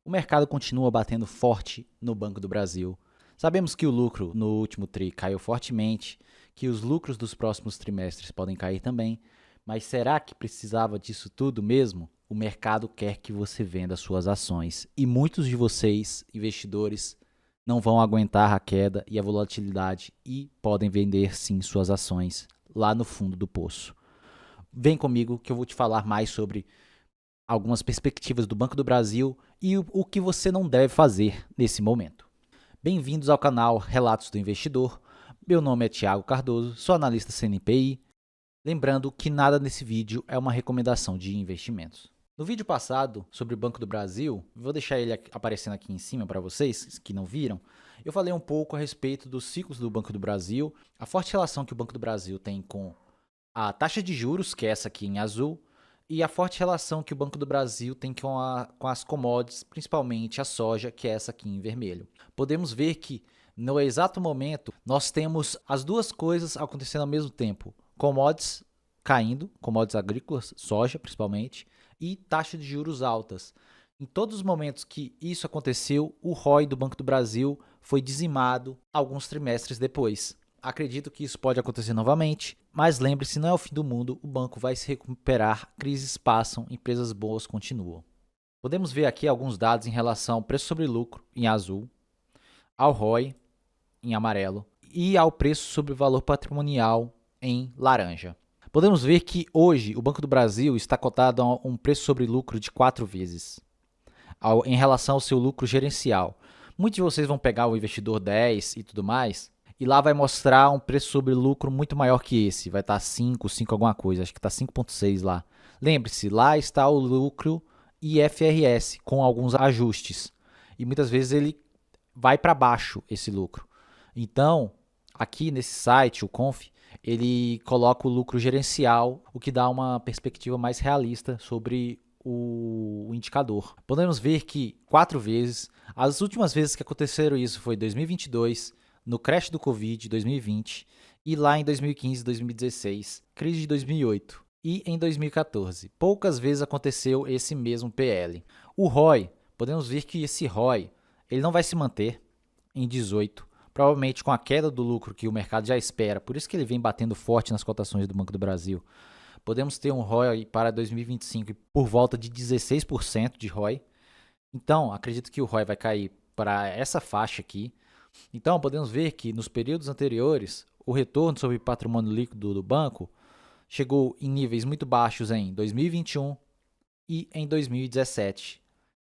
O mercado continua batendo forte no Banco do Brasil. Sabemos que o lucro no último TRI caiu fortemente, que os lucros dos próximos trimestres podem cair também, mas será que precisava disso tudo mesmo? O mercado quer que você venda suas ações e muitos de vocês, investidores, não vão aguentar a queda e a volatilidade e podem vender sim suas ações lá no fundo do poço. Vem comigo que eu vou te falar mais sobre algumas perspectivas do Banco do Brasil e o que você não deve fazer nesse momento. Bem-vindos ao canal Relatos do Investidor. Meu nome é Thiago Cardoso, sou analista CNPI. Lembrando que nada nesse vídeo é uma recomendação de investimentos. No vídeo passado sobre o Banco do Brasil, vou deixar ele aparecendo aqui em cima para vocês que não viram, eu falei um pouco a respeito dos ciclos do Banco do Brasil, a forte relação que o Banco do Brasil tem com a taxa de juros, que é essa aqui em azul, e a forte relação que o Banco do Brasil tem com as commodities, principalmente a soja, que é essa aqui em vermelho. Podemos ver que, no exato momento, nós temos as duas coisas acontecendo ao mesmo tempo. Commodities caindo, commodities agrícolas, soja principalmente, e taxa de juros altas. Em todos os momentos que isso aconteceu, o ROI do Banco do Brasil foi dizimado alguns trimestres depois. Acredito que isso pode acontecer novamente, mas lembre-se, não é o fim do mundo, o banco vai se recuperar, crises passam, empresas boas continuam. Podemos ver aqui alguns dados em relação ao preço sobre lucro, em azul, ao ROI, em amarelo, e ao preço sobre valor patrimonial, em laranja. Podemos ver que hoje o Banco do Brasil está cotado a um preço sobre lucro de 4 vezes, em relação ao seu lucro gerencial. Muitos de vocês vão pegar o investidor 10 e tudo mais, e lá vai mostrar um preço sobre lucro muito maior que esse. Vai estar 5 alguma coisa, acho que está 5,6 lá. Lembre-se, lá está o lucro IFRS, com alguns ajustes. E muitas vezes ele vai para baixo, esse lucro. Então, aqui nesse site, o Conf, ele coloca o lucro gerencial, o que dá uma perspectiva mais realista sobre o indicador. Podemos ver que 4 vezes, as últimas vezes que aconteceram isso foi 2022, no crash do Covid 2020 e lá em 2015 e 2016, crise de 2008 e em 2014. Poucas vezes aconteceu esse mesmo PL. O ROI, podemos ver que esse ROI ele não vai se manter em 18, provavelmente com a queda do lucro que o mercado já espera, por isso que ele vem batendo forte nas cotações do Banco do Brasil. Podemos ter um ROI para 2025 por volta de 16% de ROI. Então, acredito que o ROI vai cair para essa faixa aqui. Então, podemos ver que nos períodos anteriores, o retorno sobre patrimônio líquido do banco chegou em níveis muito baixos em 2021 e em 2017,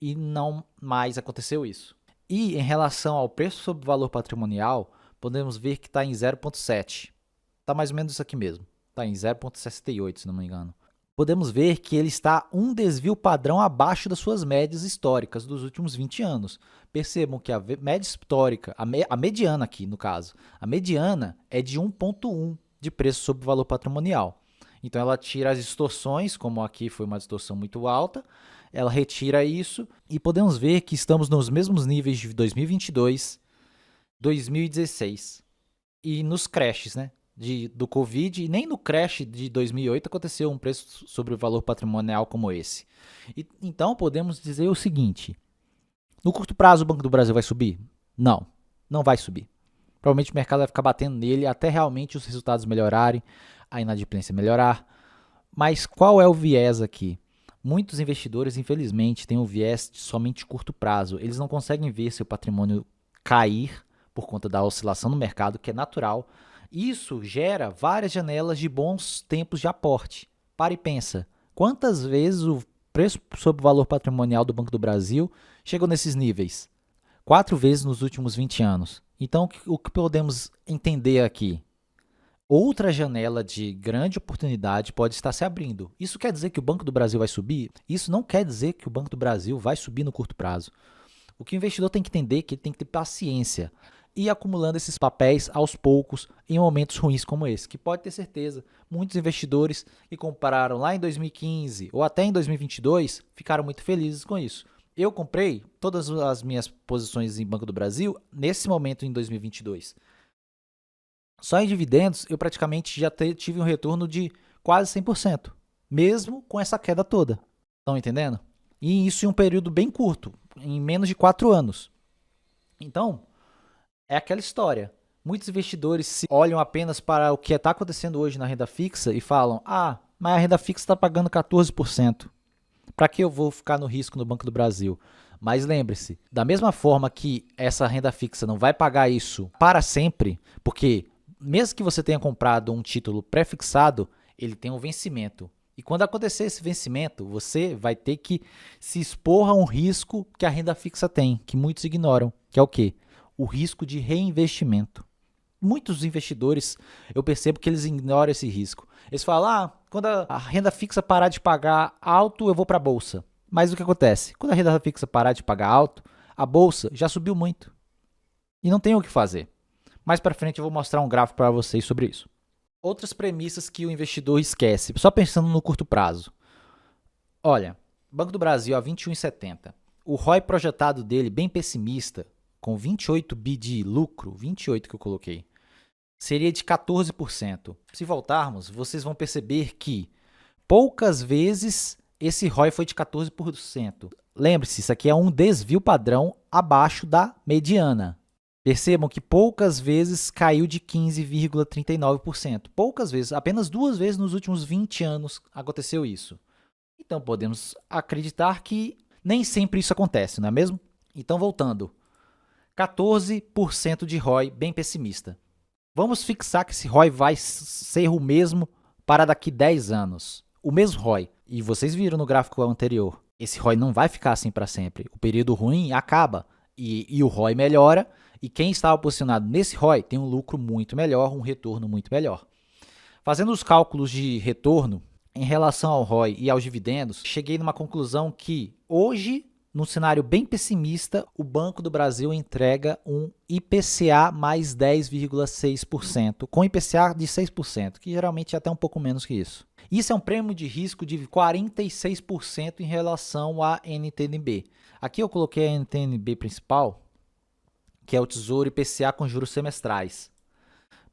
e não mais aconteceu isso. E em relação ao preço sobre valor patrimonial, podemos ver que está em 0,7. Está mais ou menos isso aqui mesmo. Está em 0,68, se não me engano. Podemos ver que ele está um desvio padrão abaixo das suas médias históricas dos últimos 20 anos. Percebam que a média histórica, a mediana aqui no caso, a mediana é de 1,1 de preço sobre valor patrimonial. Então ela tira as distorções, como aqui foi uma distorção muito alta, ela retira isso e podemos ver que estamos nos mesmos níveis de 2022, 2016 e nos crashes, né? Do Covid, e nem no crash de 2008 aconteceu um preço sobre o valor patrimonial como esse. Então, podemos dizer o seguinte: no curto prazo o Banco do Brasil vai subir? Não, não vai subir. Provavelmente o mercado vai ficar batendo nele até realmente os resultados melhorarem, a inadimplência melhorar. Mas qual é o viés aqui? Muitos investidores, infelizmente, têm um viés de somente curto prazo. Eles não conseguem ver seu patrimônio cair por conta da oscilação no mercado, que é natural. Isso gera várias janelas de bons tempos de aporte. Para e pensa, quantas vezes o preço sobre o valor patrimonial do Banco do Brasil chegou nesses níveis? 4 vezes nos últimos 20 anos. Então, o que podemos entender aqui? Outra janela de grande oportunidade pode estar se abrindo. Isso quer dizer que o Banco do Brasil vai subir? Isso não quer dizer que o Banco do Brasil vai subir no curto prazo. O que o investidor tem que entender é que ele tem que ter paciência e acumulando esses papéis aos poucos em momentos ruins como esse, que pode ter certeza, muitos investidores que compraram lá em 2015 ou até em 2022 ficaram muito felizes com isso. Eu comprei todas as minhas posições em Banco do Brasil nesse momento em 2022. Só em dividendos eu praticamente já tive um retorno de quase 100%, mesmo com essa queda toda. Estão entendendo? E isso em um período bem curto. em menos de 4 anos. Então, é aquela história. Muitos investidores se olham apenas para o que está acontecendo hoje na renda fixa e falam: ah, mas a renda fixa está pagando 14%. Para que eu vou ficar no risco no Banco do Brasil? Mas lembre-se, da mesma forma que essa renda fixa não vai pagar isso para sempre, porque mesmo que você tenha comprado um título pré-fixado, ele tem um vencimento. E quando acontecer esse vencimento, você vai ter que se expor a um risco que a renda fixa tem, que muitos ignoram, que é o quê? O risco de reinvestimento. Muitos investidores, eu percebo que eles ignoram esse risco. Eles falam, quando a renda fixa parar de pagar alto, eu vou para a bolsa. Mas o que acontece? Quando a renda fixa parar de pagar alto, a bolsa já subiu muito. E não tem o que fazer. Mais para frente eu vou mostrar um gráfico para vocês sobre isso. Outras premissas que o investidor esquece, só pensando no curto prazo. Olha, Banco do Brasil a 21,70. O ROI projetado dele, bem pessimista, com 28 bi de lucro, 28 que eu coloquei, seria de 14%. Se voltarmos, vocês vão perceber que poucas vezes esse ROI foi de 14%. Lembre-se, isso aqui é um desvio padrão abaixo da mediana. Percebam que poucas vezes caiu de 15,39%. Poucas vezes, apenas 2 vezes nos últimos 20 anos aconteceu isso. Então podemos acreditar que nem sempre isso acontece, não é mesmo? Então voltando, 14% de ROI bem pessimista. Vamos fixar que esse ROI vai ser o mesmo para daqui 10 anos. O mesmo ROI. E vocês viram no gráfico anterior, esse ROI não vai ficar assim para sempre. O período ruim acaba e o ROI melhora. E quem estava posicionado nesse ROI tem um lucro muito melhor, um retorno muito melhor. Fazendo os cálculos de retorno em relação ao ROI e aos dividendos, cheguei numa conclusão que hoje, num cenário bem pessimista, o Banco do Brasil entrega um IPCA mais 10,6%, com IPCA de 6%, que geralmente é até um pouco menos que isso. Isso é um prêmio de risco de 46% em relação à NTNB. Aqui eu coloquei a NTNB principal, que é o Tesouro IPCA com juros semestrais.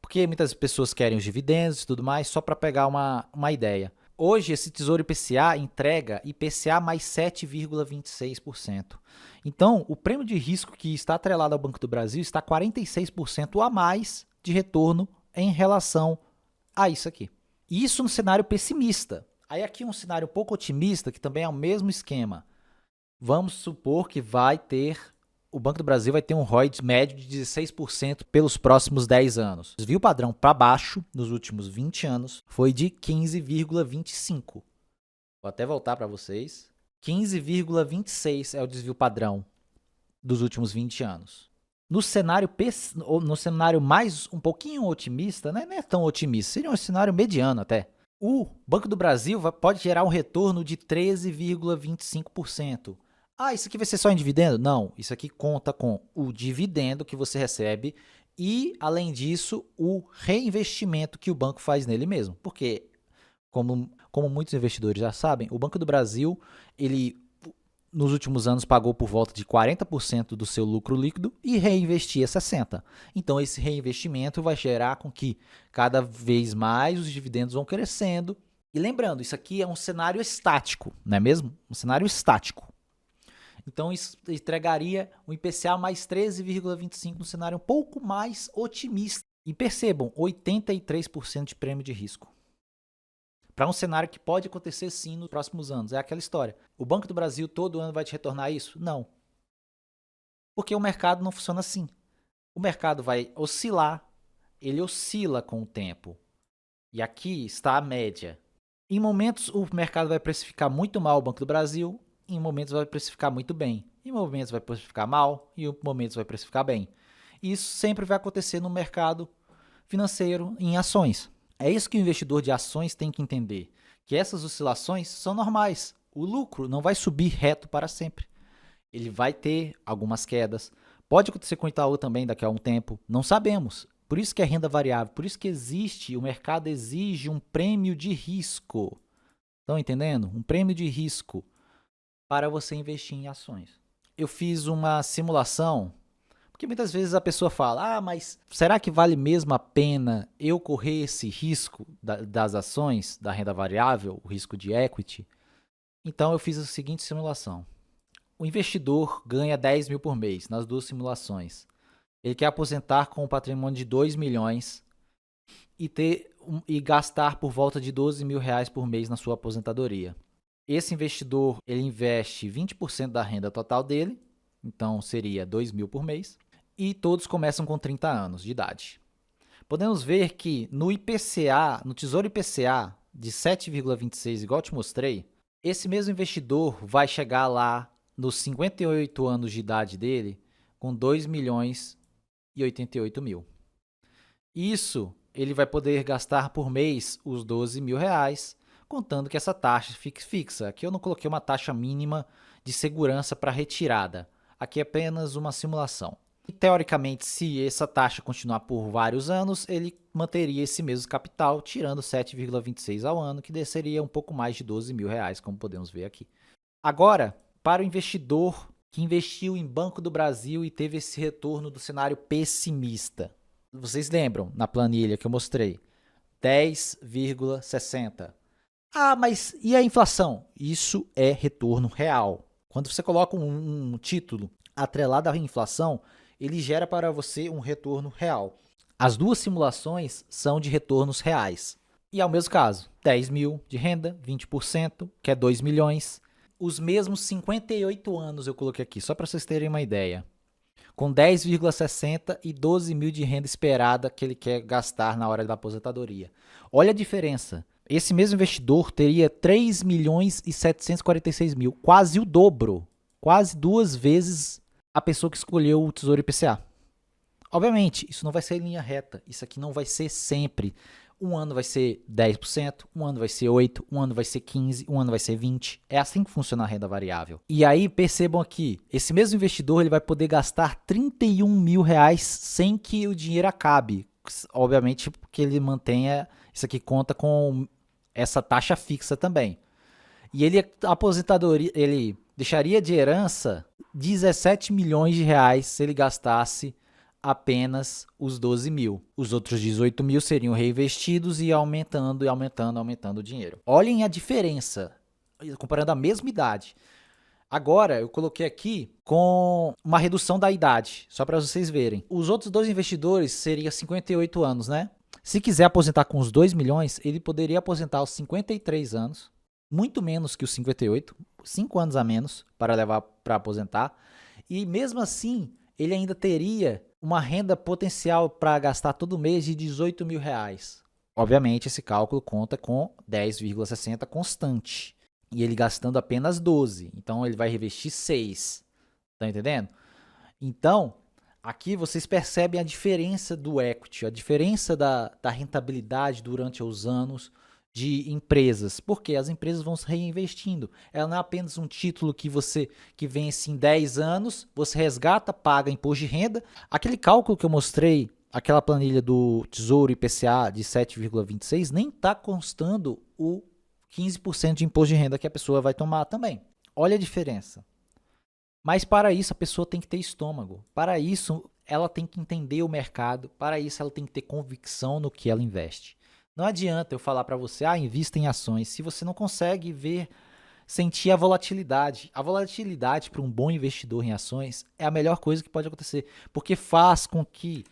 Porque muitas pessoas querem os dividendos e tudo mais, só para pegar uma ideia. Hoje, esse Tesouro IPCA entrega IPCA mais 7,26%. Então, o prêmio de risco que está atrelado ao Banco do Brasil está 46% a mais de retorno em relação a isso aqui. Isso no cenário pessimista. Aí aqui um cenário um pouco otimista, que também é o mesmo esquema. Vamos supor que o Banco do Brasil vai ter um ROI médio de 16% pelos próximos 10 anos. O desvio padrão para baixo nos últimos 20 anos foi de 15,25%. Vou até voltar para vocês. 15,26% é o desvio padrão dos últimos 20 anos. No cenário mais um pouquinho otimista, né? Não é tão otimista, seria um cenário mediano até. O Banco do Brasil pode gerar um retorno de 13,25%. Isso aqui vai ser só em dividendo? Não, isso aqui conta com o dividendo que você recebe e, além disso, o reinvestimento que o banco faz nele mesmo. Porque, como muitos investidores já sabem, o Banco do Brasil, ele nos últimos anos pagou por volta de 40% do seu lucro líquido e reinvestia 60%. Então, esse reinvestimento vai gerar com que cada vez mais os dividendos vão crescendo. E lembrando, isso aqui é um cenário estático, não é mesmo? Um cenário estático. Então, isso entregaria um IPCA mais 13,25% no cenário um pouco mais otimista. E percebam, 83% de prêmio de risco. Para um cenário que pode acontecer sim nos próximos anos. É aquela história. O Banco do Brasil todo ano vai te retornar isso? Não. Porque o mercado não funciona assim. O mercado vai oscilar, ele oscila com o tempo. E aqui está a média. Em momentos, o mercado vai precificar muito mal o Banco do Brasil, em momentos vai precificar muito bem, em momentos vai precificar mal e em momentos vai precificar bem. E isso sempre vai acontecer no mercado financeiro em ações. É isso que o investidor de ações tem que entender, que essas oscilações são normais. O lucro não vai subir reto para sempre. Ele vai ter algumas quedas. Pode acontecer com o Itaú também daqui a um tempo, não sabemos. Por isso que é renda variável, por isso que o mercado exige um prêmio de risco. Estão entendendo? Um prêmio de risco para você investir em ações. Eu fiz uma simulação, porque muitas vezes a pessoa fala, mas será que vale mesmo a pena eu correr esse risco das ações, da renda variável, o risco de equity? Então eu fiz a seguinte simulação. o investidor ganha 10 mil por mês nas duas simulações. Ele quer aposentar com um patrimônio de 2 milhões e gastar por volta de 12 mil reais por mês na sua aposentadoria. Esse investidor, ele investe 20% da renda total dele, então seria 2 mil por mês, e todos começam com 30 anos de idade. Podemos ver que no IPCA, no Tesouro IPCA de 7,26, igual eu te mostrei, esse mesmo investidor vai chegar lá nos 58 anos de idade dele com 2 milhões e 88 mil. Isso ele vai poder gastar por mês os 12 mil reais, contando que essa taxa fique fixa. Aqui eu não coloquei uma taxa mínima de segurança para retirada. Aqui é apenas uma simulação. E, teoricamente, se essa taxa continuar por vários anos, ele manteria esse mesmo capital, tirando 7,26 ao ano, que seria um pouco mais de 12 mil reais, como podemos ver aqui. Agora, para o investidor que investiu em Banco do Brasil e teve esse retorno do cenário pessimista. Vocês lembram, na planilha que eu mostrei, 10,60. Ah, mas e a inflação? Isso é retorno real. Quando você coloca um título atrelado à inflação, ele gera para você um retorno real. As duas simulações são de retornos reais. E é o mesmo caso, 10 mil de renda, 20%, que é 2 milhões. Os mesmos 58 anos eu coloquei aqui, só para vocês terem uma ideia. Com 10,60 e 12 mil de renda esperada que ele quer gastar na hora da aposentadoria. Olha a diferença. Esse mesmo investidor teria 3 milhões e 746 mil, quase o dobro, quase 2 vezes a pessoa que escolheu o Tesouro IPCA. Obviamente, isso não vai ser em linha reta, isso aqui não vai ser sempre. Um ano vai ser 10%, um ano vai ser 8%, um ano vai ser 15%, um ano vai ser 20%. É assim que funciona a renda variável. E aí, percebam aqui, esse mesmo investidor ele vai poder gastar 31 mil reais sem que o dinheiro acabe. Obviamente, porque ele mantenha, isso aqui conta com essa taxa fixa também. E ele, a aposentadoria, ele deixaria de herança 17 milhões de reais se ele gastasse apenas os 12 mil. Os outros 18 mil seriam reinvestidos e aumentando o dinheiro. Olhem a diferença, comparando a mesma idade. Agora, eu coloquei aqui com uma redução da idade, só para vocês verem. Os outros dois investidores seriam 58 anos, né? Se quiser aposentar com os 2 milhões, ele poderia aposentar aos 53 anos, muito menos que os 58, 5 anos a menos para levar para aposentar. E mesmo assim, ele ainda teria uma renda potencial para gastar todo mês de 18 mil reais. Obviamente, esse cálculo conta com 10,60 constante. E ele gastando apenas 12. Então, ele vai revestir 6. Tá entendendo? Então, aqui vocês percebem a diferença do equity, a diferença da rentabilidade durante os anos de empresas, porque as empresas vão se reinvestindo. Ela não é apenas um título que vence em 10 anos, você resgata, paga imposto de renda. Aquele cálculo que eu mostrei, aquela planilha do Tesouro IPCA de 7,26, nem está constando o 15% de imposto de renda que a pessoa vai tomar também. Olha a diferença. Mas para isso a pessoa tem que ter estômago. Para isso ela tem que entender o mercado. Para isso ela tem que ter convicção no que ela investe. Não adianta eu falar para você, invista em ações, se você não consegue sentir a volatilidade. A volatilidade para um bom investidor em ações é a melhor coisa que pode acontecer, porque faz com que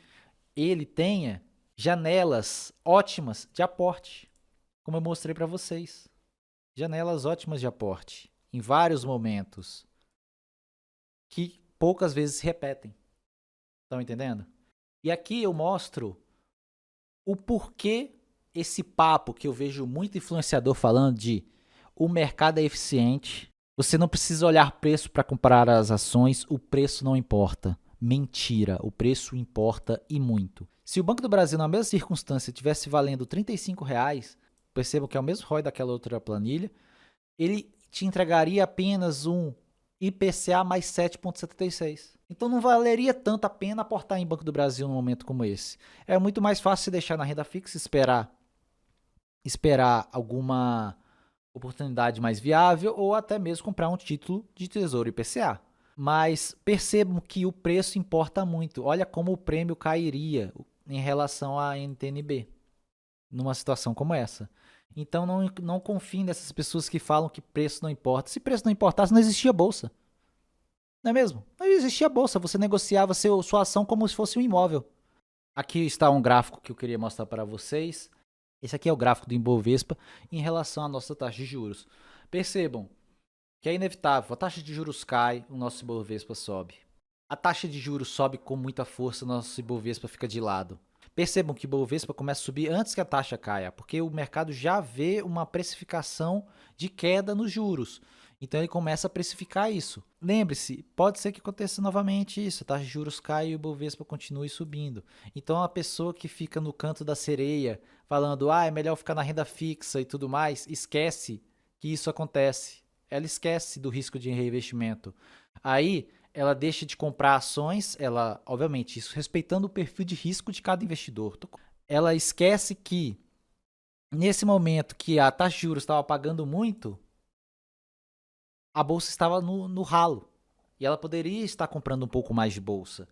ele tenha janelas ótimas de aporte, como eu mostrei para vocês. Janelas ótimas de aporte, em vários momentos, que poucas vezes se repetem. Estão entendendo? E aqui eu mostro o porquê esse papo que eu vejo muito influenciador falando de o mercado é eficiente, você não precisa olhar preço para comprar as ações, o preço não importa. Mentira, o preço importa e muito. Se o Banco do Brasil, na mesma circunstância, tivesse valendo R$ 35, percebam que é o mesmo ROI daquela outra planilha, ele te entregaria apenas um IPCA mais 7,76. Então não valeria tanto a pena aportar em Banco do Brasil num momento como esse. É muito mais fácil se deixar na renda fixa, esperar alguma oportunidade mais viável ou até mesmo comprar um título de Tesouro IPCA. Mas percebam que o preço importa muito. Olha como o prêmio cairia em relação à NTNB numa situação como essa. Então não confiem nessas pessoas que falam que preço não importa. Se preço não importasse, não existia bolsa. Não é mesmo? Não existia bolsa, você negociava sua ação como se fosse um imóvel. Aqui está um gráfico que eu queria mostrar para vocês. Esse aqui é o gráfico do Ibovespa em relação à nossa taxa de juros. Percebam que é inevitável, a taxa de juros cai, o nosso Ibovespa sobe. A taxa de juros sobe com muita força, o nosso Ibovespa fica de lado. Percebam que o Ibovespa começa a subir antes que a taxa caia, porque o mercado já vê uma precificação de queda nos juros. Então ele começa a precificar isso. Lembre-se, pode ser que aconteça novamente isso, a taxa de juros cai e o Ibovespa continue subindo. Então a pessoa que fica no canto da sereia, falando, é melhor ficar na renda fixa e tudo mais, esquece que isso acontece. Ela esquece do risco de reinvestimento. Aí ela deixa de comprar ações, ela, obviamente, isso respeitando o perfil de risco de cada investidor. Ela esquece que nesse momento que a taxa de juros estava pagando muito, a bolsa estava no ralo e ela poderia estar comprando um pouco mais de bolsa.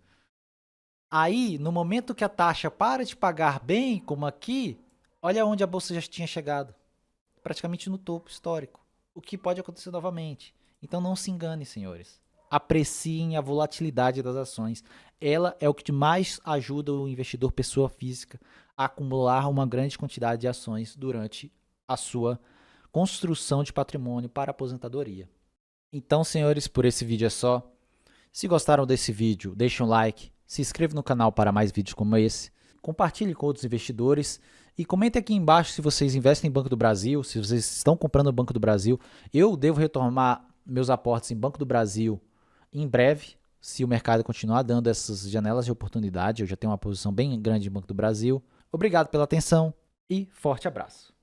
Aí, no momento que a taxa para de pagar bem, como aqui, olha onde a bolsa já tinha chegado, praticamente no topo histórico, o que pode acontecer novamente. Então não se engane, senhores. Apreciem a volatilidade das ações. Ela é o que mais ajuda o investidor pessoa física a acumular uma grande quantidade de ações durante a sua construção de patrimônio para a aposentadoria. Então, senhores, por esse vídeo é só. Se gostaram desse vídeo, deixe um like, se inscreva no canal para mais vídeos como esse, compartilhe com outros investidores e comente aqui embaixo se vocês investem em Banco do Brasil, se vocês estão comprando no Banco do Brasil. Eu devo retomar meus aportes em Banco do Brasil em breve, se o mercado continuar dando essas janelas de oportunidade. Eu já tenho uma posição bem grande em Banco do Brasil. Obrigado pela atenção e forte abraço.